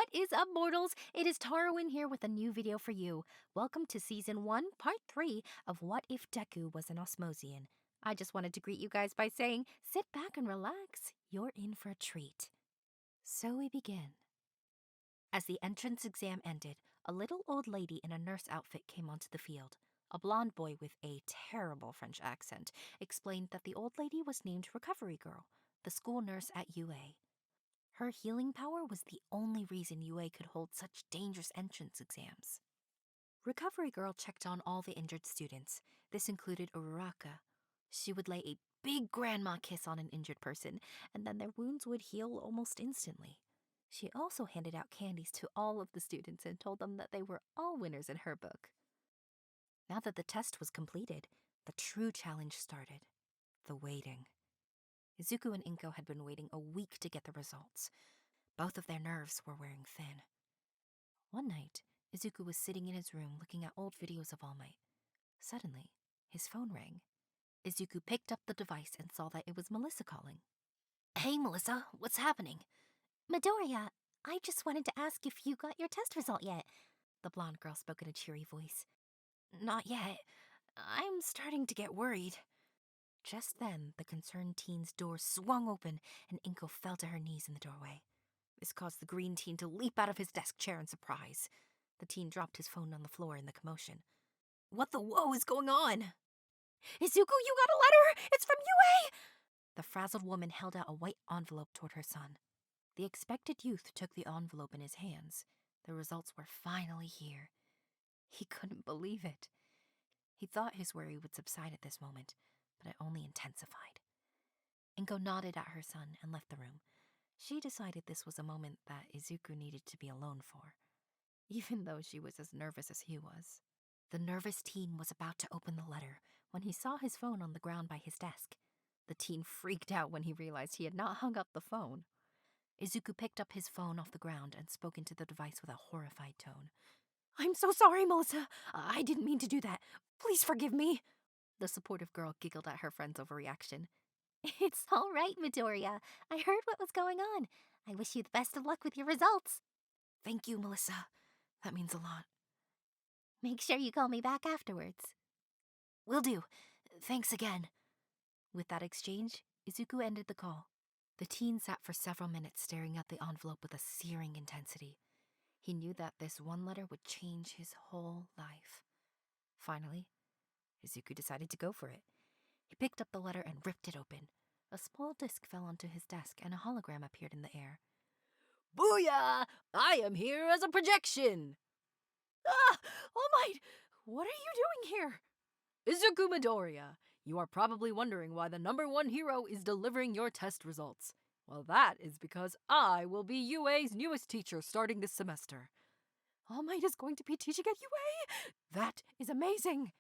What is up, mortals? It is Tarwin here with a new video for you. Welcome to Season 1, Part 3 of What If Deku Was an Osmosian. I just wanted to greet you guys by saying, sit back and relax. You're in for a treat. So we begin. As the entrance exam ended, a little old lady in a nurse outfit came onto the field. A blonde boy with a terrible French accent explained that the old lady was named Recovery Girl, the school nurse at UA. Her healing power was the only reason UA could hold such dangerous entrance exams. Recovery Girl checked on all the injured students. This included Uraraka. She would lay a big grandma kiss on an injured person, and then their wounds would heal almost instantly. She also handed out candies to all of the students and told them that they were all winners in her book. Now that the test was completed, the true challenge started. The waiting. Izuku and Inko had been waiting a week to get the results. Both of their nerves were wearing thin. One night, Izuku was sitting in his room looking at old videos of All Might. Suddenly, his phone rang. Izuku picked up the device and saw that it was Melissa calling. "Hey, Melissa, what's happening?" "Midoriya, I just wanted to ask if you got your test result yet." The blonde girl spoke in a cheery voice. "Not yet. I'm starting to get worried." Just then, the concerned teen's door swung open and Inko fell to her knees in the doorway. This caused the green teen to leap out of his desk chair in surprise. The teen dropped his phone on the floor in the commotion. "What the whoa is going on?" "Izuku, you got a letter! It's from UA!" The frazzled woman held out a white envelope toward her son. The expected youth took the envelope in his hands. The results were finally here. He couldn't believe it. He thought his worry would subside at this moment, but it only intensified. Inko nodded at her son and left the room. She decided this was a moment that Izuku needed to be alone for, even though she was as nervous as he was. The nervous teen was about to open the letter when he saw his phone on the ground by his desk. The teen freaked out when he realized he had not hung up the phone. Izuku picked up his phone off the ground and spoke into the device with a horrified tone. "I'm so sorry, Melissa. I didn't mean to do that. Please forgive me." The supportive girl giggled at her friend's overreaction. "It's all right, Midoriya. I heard what was going on. I wish you the best of luck with your results." "Thank you, Melissa. That means a lot." "Make sure you call me back afterwards." "Will do. Thanks again." With that exchange, Izuku ended the call. The teen sat for several minutes staring at the envelope with a searing intensity. He knew that this one letter would change his whole life. Finally, Izuku decided to go for it. He picked up the letter and ripped it open. A small disc fell onto his desk and a hologram appeared in the air. "Booyah! I am here as a projection!" "Ah! All Might! What are you doing here?" "Izuku Midoriya, you are probably wondering why the #1 hero is delivering your test results. Well, that is because I will be UA's newest teacher starting this semester." "All Might is going to be teaching at UA? That is amazing!"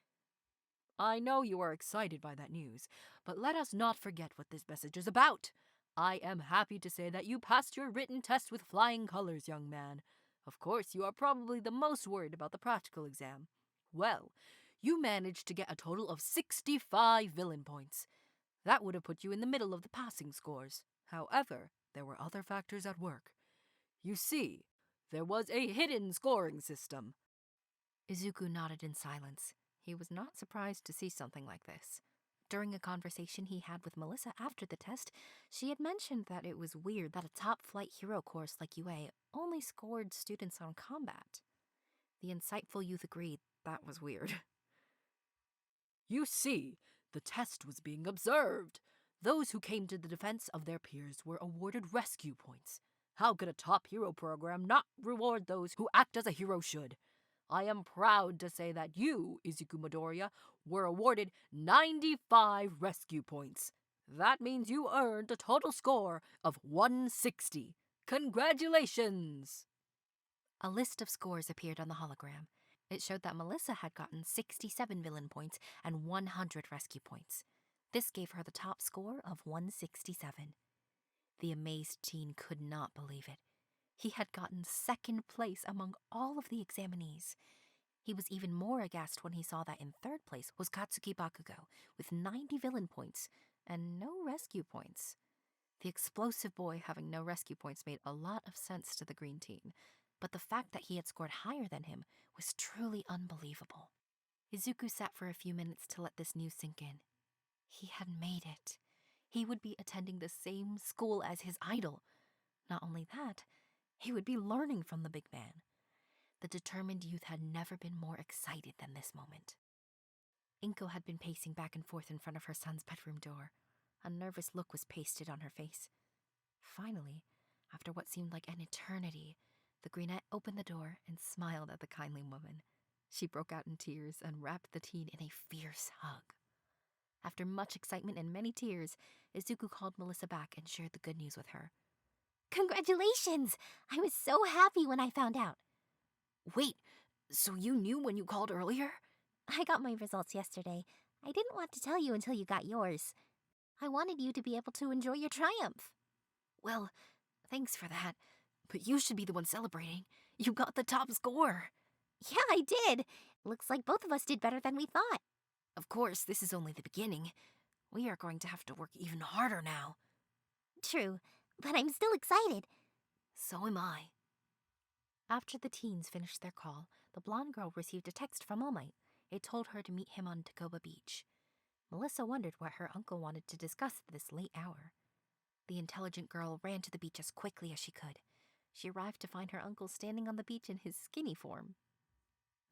"I know you are excited by that news, but let us not forget what this message is about. I am happy to say that you passed your written test with flying colors, young man. Of course, you are probably the most worried about the practical exam. Well, you managed to get a total of 65 villain points. That would have put you in the middle of the passing scores. However, there were other factors at work. You see, there was a hidden scoring system." Izuku nodded in silence. He was not surprised to see something like this. During a conversation he had with Melissa after the test, she had mentioned that it was weird that a top-flight hero course like UA only scored students on combat. The insightful youth agreed that was weird. "You see, the test was being observed. Those who came to the defense of their peers were awarded rescue points. How could a top hero program not reward those who act as a hero should? I am proud to say that you, Izuku Midoriya, were awarded 95 rescue points. That means you earned a total score of 160. Congratulations!" A list of scores appeared on the hologram. It showed that Melissa had gotten 67 villain points and 100 rescue points. This gave her the top score of 167. The amazed teen could not believe it. He had gotten second place among all of the examinees. He was even more aghast when he saw that in third place was Katsuki Bakugo with 90 villain points and no rescue points. The explosive boy having no rescue points made a lot of sense to the green teen, but the fact that he had scored higher than him was truly unbelievable. Izuku sat for a few minutes to let this news sink in. He had made it. He would be attending the same school as his idol. Not only that, he would be learning from the big man. The determined youth had never been more excited than this moment. Inko had been pacing back and forth in front of her son's bedroom door. A nervous look was pasted on her face. Finally, after what seemed like an eternity, the greenette opened the door and smiled at the kindly woman. She broke out in tears and wrapped the teen in a fierce hug. After much excitement and many tears, Izuku called Melissa back and shared the good news with her. Congratulations! I was so happy when I found out. Wait, so you knew when you called earlier? I got my results yesterday. I didn't want to tell you until you got yours. I wanted you to be able to enjoy your triumph. Well, thanks for that. But you should be the one celebrating. You got the top score. Yeah, I did. Looks like both of us did better than we thought. Of course, this is only the beginning. We are going to have to work even harder now. True, but I'm still excited. So am I. After the teens finished their call, the blonde girl received a text from All Might. It told her to meet him on Tacoba Beach. Melissa wondered what her uncle wanted to discuss at this late hour. The intelligent girl ran to the beach as quickly as she could. She arrived to find her uncle standing on the beach in his skinny form.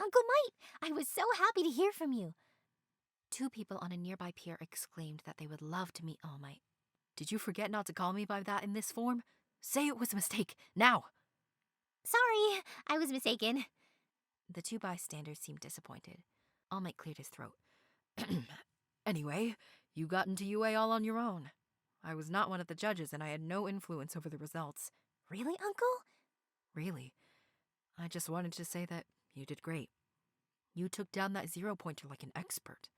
Uncle Might, I was so happy to hear from you. Two people on a nearby pier exclaimed that they would love to meet All Might. Did you forget not to call me by that in this form? Say it was a mistake, now! Sorry, I was mistaken. The two bystanders seemed disappointed. All Might cleared his throat. Anyway, you got into UA all on your own. I was not one of the judges and I had no influence over the results. Really, Uncle? Really. I just wanted to say that you did great. You took down that 0-pointer like an expert.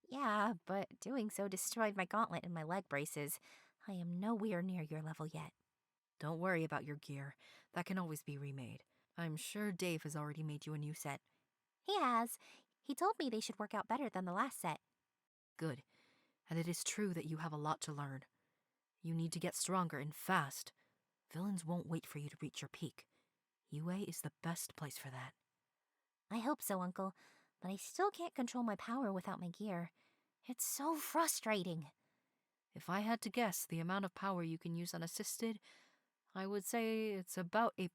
Yeah, but doing so destroyed my gauntlet and my leg braces. I am nowhere near your level yet. Don't worry about your gear. That can always be remade. I'm sure Dave has already made you a new set. He has. He told me they should work out better than the last set. Good. And it is true that you have a lot to learn. You need to get stronger and fast. Villains won't wait for you to reach your peak. UA is the best place for that. I hope so, Uncle, but I still can't control my power without my gear. It's so frustrating. If I had to guess the amount of power you can use unassisted, I would say it's about 8%.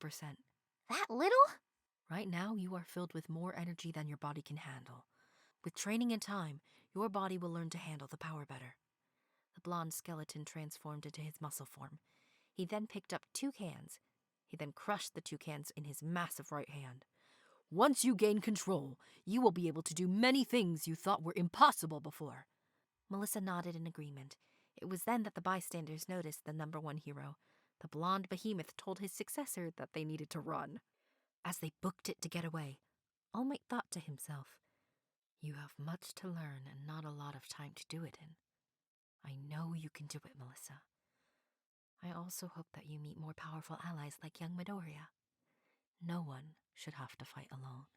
That little? Right now, you are filled with more energy than your body can handle. With training and time, your body will learn to handle the power better. The blonde skeleton transformed into his muscle form. He then picked up 2 cans. He then crushed the 2 cans in his massive right hand. Once you gain control, you will be able to do many things you thought were impossible before. Melissa nodded in agreement. It was then that the bystanders noticed the #1 hero. The blonde behemoth told his successor that they needed to run. As they booked it to get away, All Might thought to himself, "You have much to learn and not a lot of time to do it in. I know you can do it, Melissa. I also hope that you meet more powerful allies like young Midoriya. No one should have to fight alone."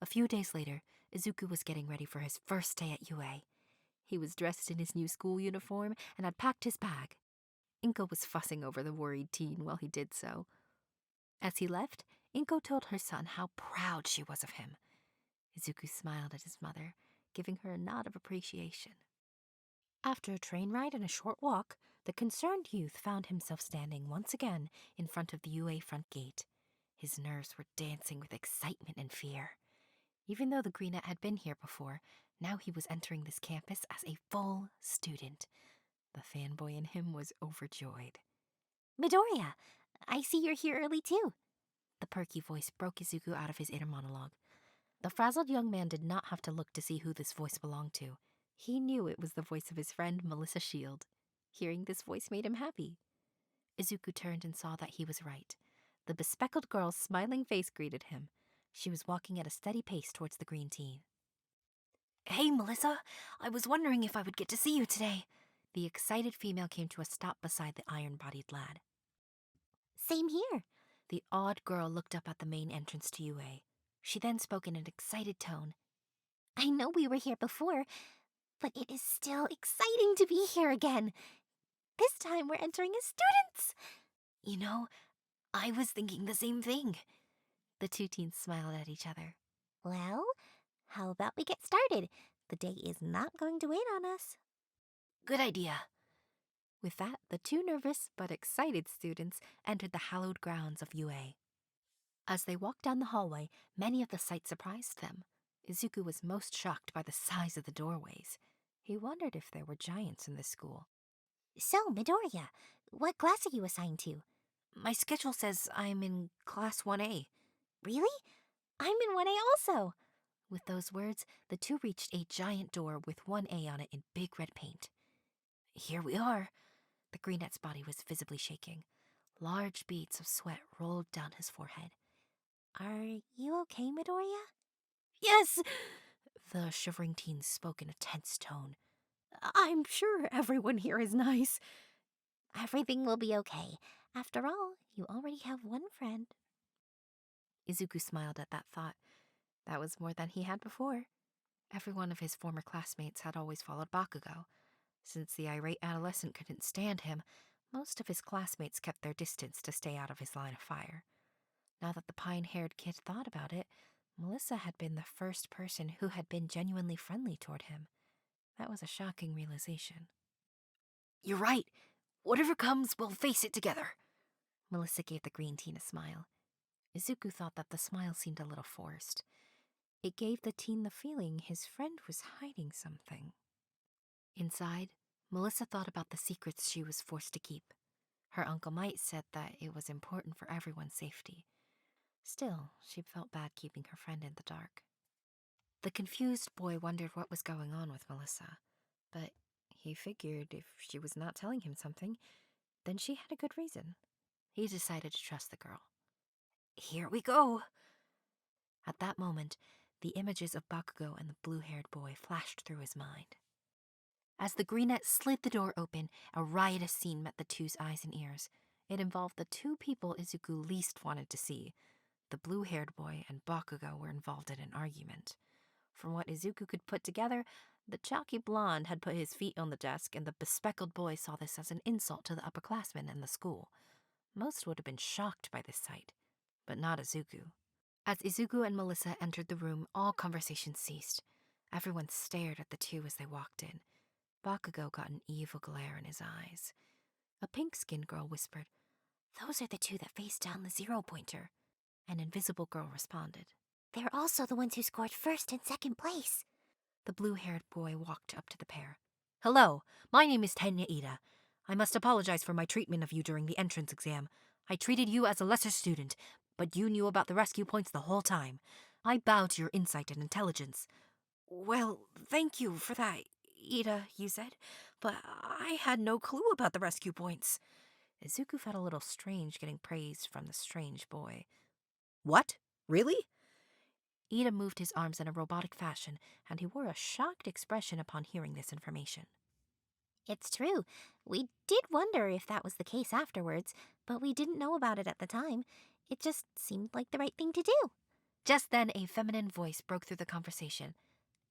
A few days later, Izuku was getting ready for his first day at UA. He was dressed in his new school uniform and had packed his bag. Inko was fussing over the worried teen while he did so. As he left, Inko told her son how proud she was of him. Izuku smiled at his mother, giving her a nod of appreciation. After a train ride and a short walk, the concerned youth found himself standing once again in front of the UA front gate. His nerves were dancing with excitement and fear. Even though the greenette had been here before, now he was entering this campus as a full student. The fanboy in him was overjoyed. Midoriya, I see you're here early too. The perky voice broke Izuku out of his inner monologue. The frazzled young man did not have to look to see who this voice belonged to. He knew it was the voice of his friend Melissa Shield. Hearing this voice made him happy. Izuku turned and saw that he was right. The bespectacled girl's smiling face greeted him. She was walking at a steady pace towards the green teen. "Hey, Melissa, I was wondering if I would get to see you today." The excited female came to a stop beside the iron-bodied lad. Same here. The awed girl looked up at the main entrance to UA. She then spoke in an excited tone. I know we were here before, but it is still exciting to be here again. This time we're entering as students! You know, I was thinking the same thing. The two teens smiled at each other. Well, how about we get started? The day is not going to wait on us. Good idea. With that, the two nervous but excited students entered the hallowed grounds of UA. As they walked down the hallway, many of the sights surprised them. Izuku was most shocked by the size of the doorways. He wondered if there were giants in this school. So, Midoriya, what class are you assigned to? My schedule says I'm in Class 1A. Really? I'm in 1A also. With those words, the two reached a giant door with 1A on it in big red paint. Here we are. The greenette's body was visibly shaking. Large beads of sweat rolled down his forehead. Are you okay, Midoriya? Yes! The shivering teen spoke in a tense tone. I'm sure everyone here is nice. Everything will be okay. After all, you already have one friend. Izuku smiled at that thought. That was more than he had before. Every one of his former classmates had always followed Bakugo. Since the irate adolescent couldn't stand him, most of his classmates kept their distance to stay out of his line of fire. Now that the pine-haired kid thought about it, Melissa had been the first person who had been genuinely friendly toward him. That was a shocking realization. You're right. Whatever comes, we'll face it together. Melissa gave the green teen a smile. Izuku thought that the smile seemed a little forced. It gave the teen the feeling his friend was hiding something. Inside, Melissa thought about the secrets she was forced to keep. Her Uncle Mite said that it was important for everyone's safety. Still, she felt bad keeping her friend in the dark. The confused boy wondered what was going on with Melissa, but he figured if she was not telling him something, then she had a good reason. He decided to trust the girl. Here we go! At that moment, the images of Bakugo and the blue-haired boy flashed through his mind. As the greenette slid the door open, a riotous scene met the two's eyes and ears. It involved the two people Izuku least wanted to see. The blue-haired boy and Bakugo were involved in an argument. From what Izuku could put together, the chalky blonde had put his feet on the desk, and the bespectacled boy saw this as an insult to the upperclassmen in the school. Most would have been shocked by this sight, but not Izuku. As Izuku and Melissa entered the room, all conversation ceased. Everyone stared at the two as they walked in. Bakugo got an evil glare in his eyes. A pink-skinned girl whispered, "Those are the two that faced down the zero-pointer." An invisible girl responded, They're also the ones who scored first and second place. The blue-haired boy walked up to the pair. "Hello, my name is Tenya Ida. I must apologize for my treatment of you during the entrance exam. I treated you as a lesser student, but you knew about the rescue points the whole time. I bow to your insight and intelligence." "Well, thank you for that, Ida," you said, "but I had no clue about the rescue points." Izuku felt a little strange getting praise from the strange boy. "What? Really?" Ida moved his arms in a robotic fashion, and he wore a shocked expression upon hearing this information. It's true. We did wonder if that was the case afterwards, but we didn't know about it at the time. It just seemed like the right thing to do. Just then, a feminine voice broke through the conversation.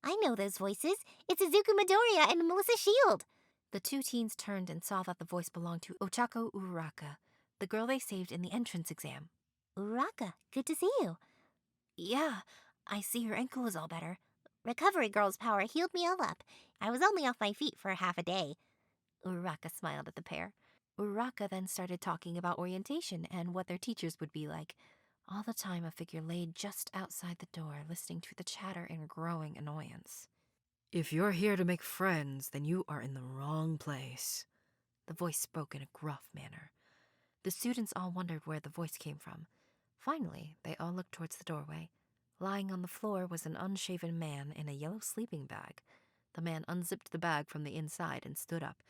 I know those voices. It's Izuku Midoriya and Melissa Shield. The two teens turned and saw that the voice belonged to Ochako Uraraka, the girl they saved in the entrance exam. Uraka, good to see you. Yeah, I see your ankle is all better. Recovery Girl's power healed me all up. I was only off my feet for half a day. Uraraka smiled at the pair. Uraraka then started talking about orientation and what their teachers would be like. All the time, a figure laid just outside the door, listening to the chatter in growing annoyance. "If you're here to make friends, then you are in the wrong place." The voice spoke in a gruff manner. The students all wondered where the voice came from. Finally, they all looked towards the doorway. Lying on the floor was an unshaven man in a yellow sleeping bag. The man unzipped the bag from the inside and stood up.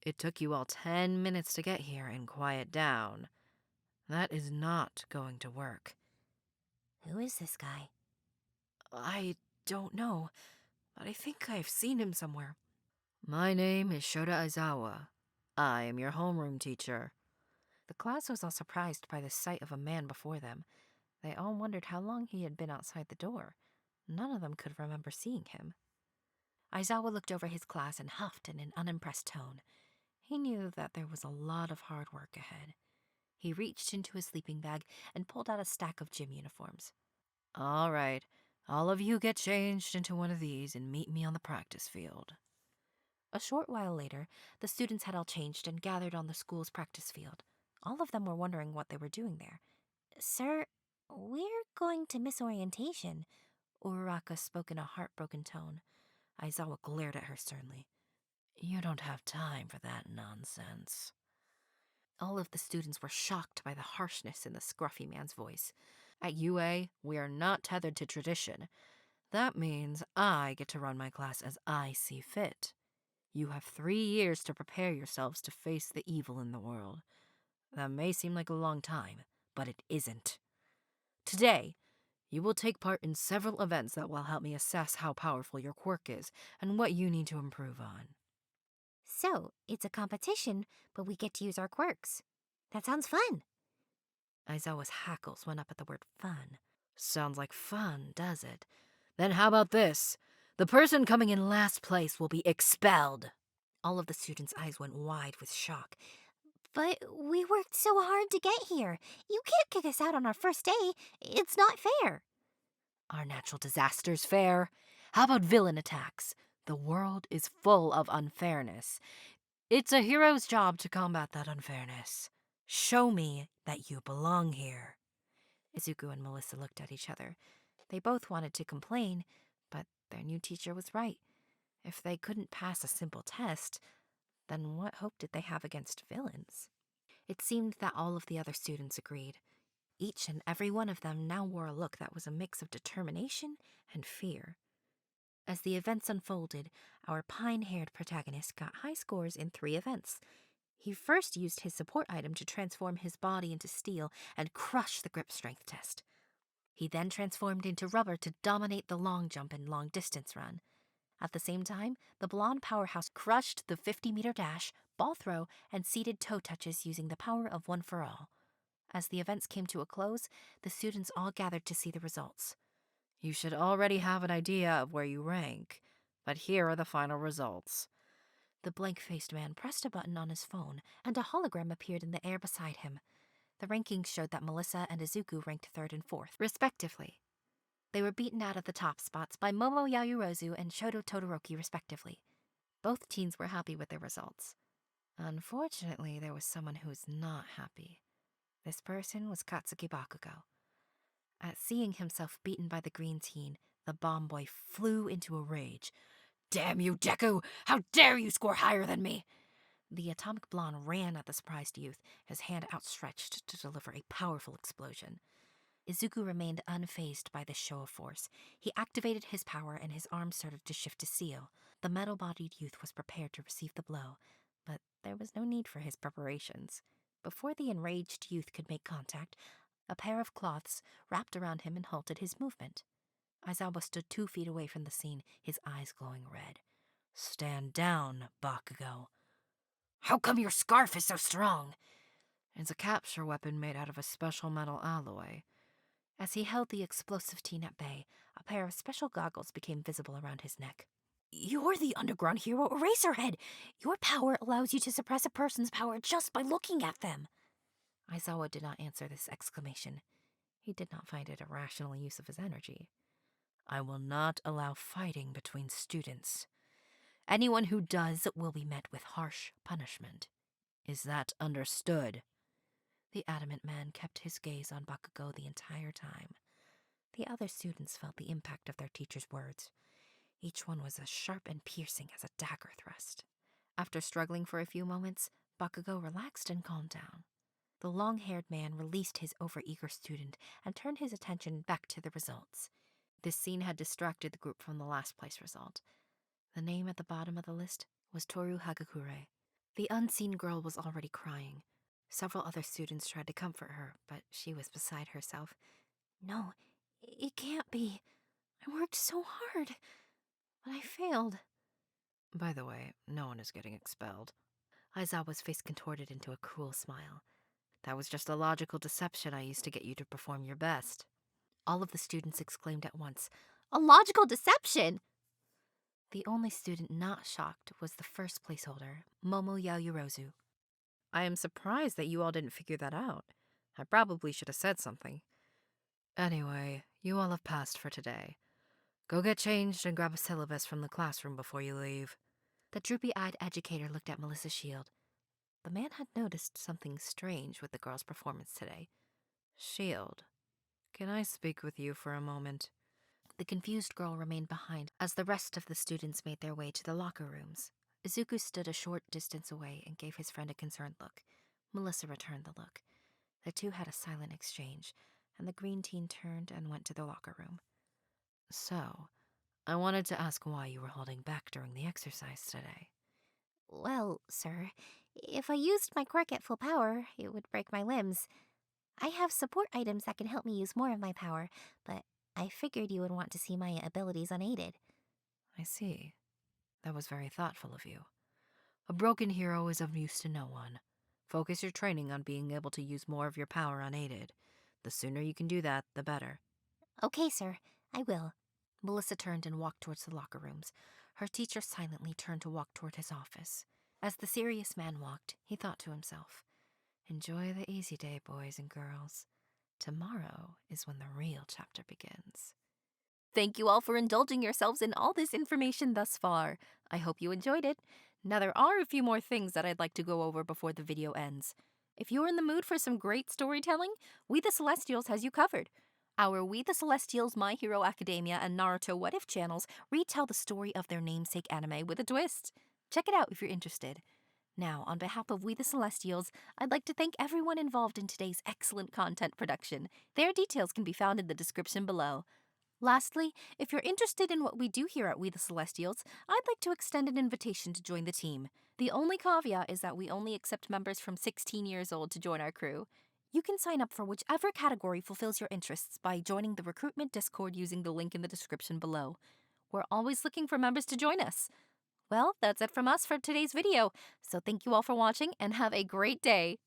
"It took you all 10 minutes to get here and quiet down. That is not going to work." Who is this guy? "I don't know, but I think I've seen him somewhere." "My name is Shota Aizawa. I am your homeroom teacher." The class was all surprised by the sight of a man before them. They all wondered how long he had been outside the door. None of them could remember seeing him. Aizawa looked over his class and huffed in an unimpressed tone. He knew that there was a lot of hard work ahead. He reached into his sleeping bag and pulled out a stack of gym uniforms. All right, all of you get changed into one of these and meet me on the practice field. A short while later, the students had all changed and gathered on the school's practice field. All of them were wondering what they were doing there. Sir, we're going to miss orientation. Uraraka spoke in a heartbroken tone. Aizawa glared at her sternly. You don't have time for that nonsense. All of the students were shocked by the harshness in the scruffy man's voice. At UA, we are not tethered to tradition. That means I get to run my class as I see fit. You have 3 years to prepare yourselves to face the evil in the world. That may seem like a long time, but it isn't. Today, you will take part in several events that will help me assess how powerful your quirk is and what you need to improve on. So, it's a competition, but we get to use our quirks. That sounds fun. Aizawa's hackles went up at the word fun. Sounds like fun, does it? Then how about this? The person coming in last place will be expelled. All of the students' eyes went wide with shock. But we worked so hard to get here. You can't kick us out on our first day. It's not fair. Are natural disasters fair? How about villain attacks? The world is full of unfairness. It's a hero's job to combat that unfairness. Show me that you belong here. Izuku and Melissa looked at each other. They both wanted to complain, but their new teacher was right. If they couldn't pass a simple test, then what hope did they have against villains? It seemed that all of the other students agreed. Each and every one of them now wore a look that was a mix of determination and fear. As the events unfolded, our pine-haired protagonist got high scores in 3 events. He first used his support item to transform his body into steel and crush the grip strength test. He then transformed into rubber to dominate the long jump and long distance run. At the same time, the blonde powerhouse crushed the 50-meter dash, ball throw, and seated toe touches using the power of One for All. As the events came to a close, the students all gathered to see the results. You should already have an idea of where you rank, but here are the final results. The blank-faced man pressed a button on his phone, and a hologram appeared in the air beside him. The rankings showed that Melissa and Izuku ranked 3rd and 4th, respectively. They were beaten out of the top spots by Momo Yayurozu and Shoto Todoroki, respectively. Both teens were happy with their results. Unfortunately, there was someone who was not happy. This person was Katsuki Bakugo. At seeing himself beaten by the green teen, the bomb boy flew into a rage. Damn you, Deku! How dare you score higher than me! The atomic blonde ran at the surprised youth, his hand outstretched to deliver a powerful explosion. Izuku remained unfazed by this show of force. He activated his power and his arm started to shift to steel. The metal-bodied youth was prepared to receive the blow, but there was no need for his preparations. Before the enraged youth could make contact, a pair of cloths wrapped around him and halted his movement. Aizawa stood 2 feet away from the scene, his eyes glowing red. Stand down, Bakugo. How come your scarf is so strong? It's a capture weapon made out of a special metal alloy. As he held the explosive teen at bay, a pair of special goggles became visible around his neck. You're the underground hero Eraserhead! Your power allows you to suppress a person's power just by looking at them! Aizawa did not answer this exclamation. He did not find it a rational use of his energy. I will not allow fighting between students. Anyone who does will be met with harsh punishment. Is that understood? The adamant man kept his gaze on Bakugo the entire time. The other students felt the impact of their teacher's words. Each one was as sharp and piercing as a dagger thrust. After struggling for a few moments, Bakugo relaxed and calmed down. The long-haired man released his overeager student and turned his attention back to the results. This scene had distracted the group from the last place result. The name at the bottom of the list was Toru Hagakure. The unseen girl was already crying. Several other students tried to comfort her, but she was beside herself. No, it can't be. I worked so hard, but I failed. By the way, no one is getting expelled. Aizawa's face contorted into a cruel smile. That was just a logical deception I used to get you to perform your best. All of the students exclaimed at once, A logical deception? The only student not shocked was the first placeholder, Momo Yaoyorozu. I am surprised that you all didn't figure that out. I probably should have said something. Anyway, you all have passed for today. Go get changed and grab a syllabus from the classroom before you leave. The droopy-eyed educator looked at Melissa Shield. The man had noticed something strange with the girl's performance today. Shield, can I speak with you for a moment? The confused girl remained behind as the rest of the students made their way to the locker rooms. Izuku stood a short distance away and gave his friend a concerned look. Melissa returned the look. The two had a silent exchange, and the green teen turned and went to the locker room. So, I wanted to ask why you were holding back during the exercise today. Well, sir, if I used my quirk at full power, it would break my limbs. I have support items that can help me use more of my power, but I figured you would want to see my abilities unaided. I see. That was very thoughtful of you. A broken hero is of use to no one. Focus your training on being able to use more of your power unaided. The sooner you can do that, the better. Okay, sir, I will. Melissa turned and walked towards the locker rooms. Her teacher silently turned to walk toward his office. As the serious man walked, he thought to himself, "Enjoy the easy day, boys and girls. Tomorrow is when the real chapter begins." Thank you all for indulging yourselves in all this information thus far. I hope you enjoyed it. Now there are a few more things that I'd like to go over before the video ends. If you're in the mood for some great storytelling, We the Celestials has you covered. Our We the Celestials, My Hero Academia, and Naruto What If channels retell the story of their namesake anime with a twist. Check it out if you're interested. Now, on behalf of We the Celestials, I'd like to thank everyone involved in today's excellent content production. Their details can be found in the description below. Lastly, if you're interested in what we do here at We the Celestials, I'd like to extend an invitation to join the team. The only caveat is that we only accept members from 16 years old to join our crew. You can sign up for whichever category fulfills your interests by joining the recruitment Discord using the link in the description below. We're always looking for members to join us. Well, that's it from us for today's video, so thank you all for watching and have a great day.